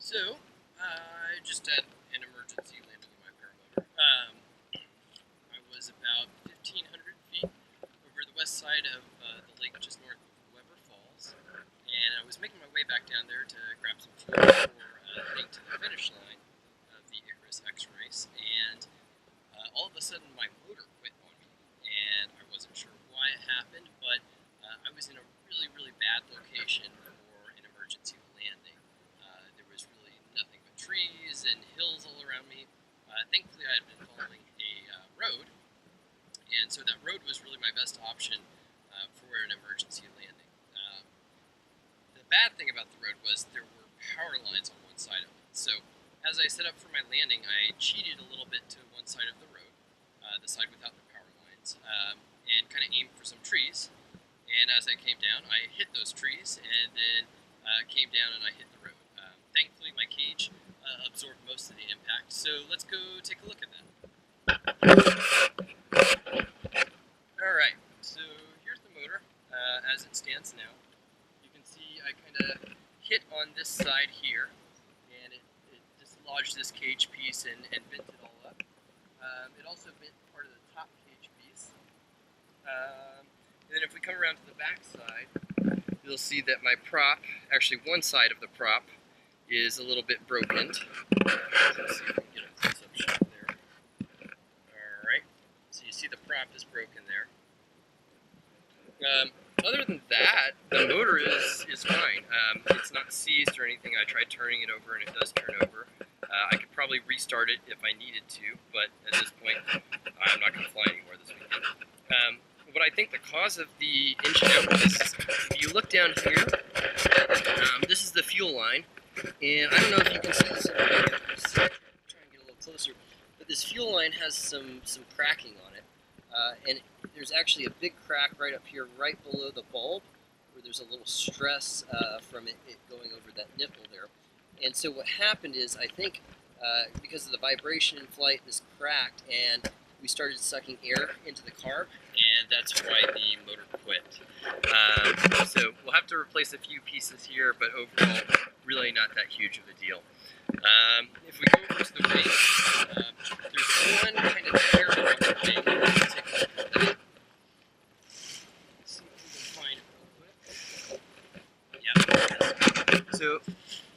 So, I just had an emergency landing in my paramotor. I was about 1,500 feet over the west side of the lake just north of Weber Falls, and I was making my way back down there to grab some fuel for heading to the finish line of the Icarus X race, and all of a sudden my motor quit on me, and I wasn't sure why it happened, but I was in a really bad location for an emergency landing. There was really nothing but trees and hills all around me. Thankfully, I had been following a road, and so that road was really my best option for an emergency landing. The bad thing about the road was there were power lines on one side of it. So as I set up for my landing, I cheated a little bit to one side of the road, the side without the power lines, and kind of aimed for some trees. And as I came down, I hit those trees, and then came down and I hit the road. Thankfully, my cage absorbed most of the impact. So let's go take a look at that. Alright, so here's the motor as it stands now. You can see I kind of hit on this side here, and it dislodged this cage piece and bent it all up. It also bent part of the top cage piece. And then if we come around to the back side, you'll see that my prop, actually one side of the prop, is a little bit broken. Let's see if we can get a close-up shot there. Alright, so you see the prop is broken there. Other than that, the motor is fine. It's not seized or anything. I tried turning it over and it does turn over. I could probably restart it if I needed to, but at this point, I'm not going to fly anywhere this weekend. What I think the cause of the engine out is, if you look down here, this is the fuel line, and I don't know if you can see this. Try and get a little closer, but this fuel line has some cracking on it, and there's actually a big crack right up here, right below the bulb, where there's a little stress from it going over that nipple there. And so what happened is, I think, because of the vibration in flight, this cracked, and we started sucking air into the carb, and that's why the motor quit. So we'll have to replace a few pieces here, but overall, really not that huge of a deal. If we go over to the wing, there's one kind of tear around the wing. Let's take a look at that. Let's see if we can find it real quick. Yeah, so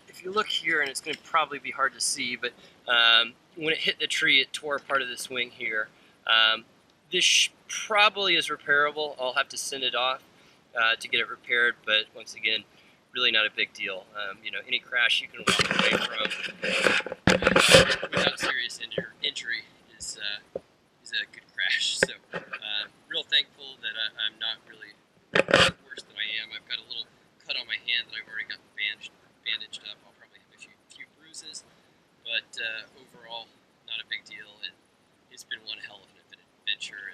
if you look here, and it's going to probably be hard to see, but when it hit the tree, it tore part of this wing here. This probably is repairable. I'll have to send it off to get it repaired, but once again, really not a big deal. You know, any crash you can walk away from without serious injury is a good crash. So, real thankful that I'm not really worse than I am. I've got a little cut on my hand that I've already got bandaged up. I'll probably have a few bruises, but overall, not a big deal. It's been one hell of an adventure.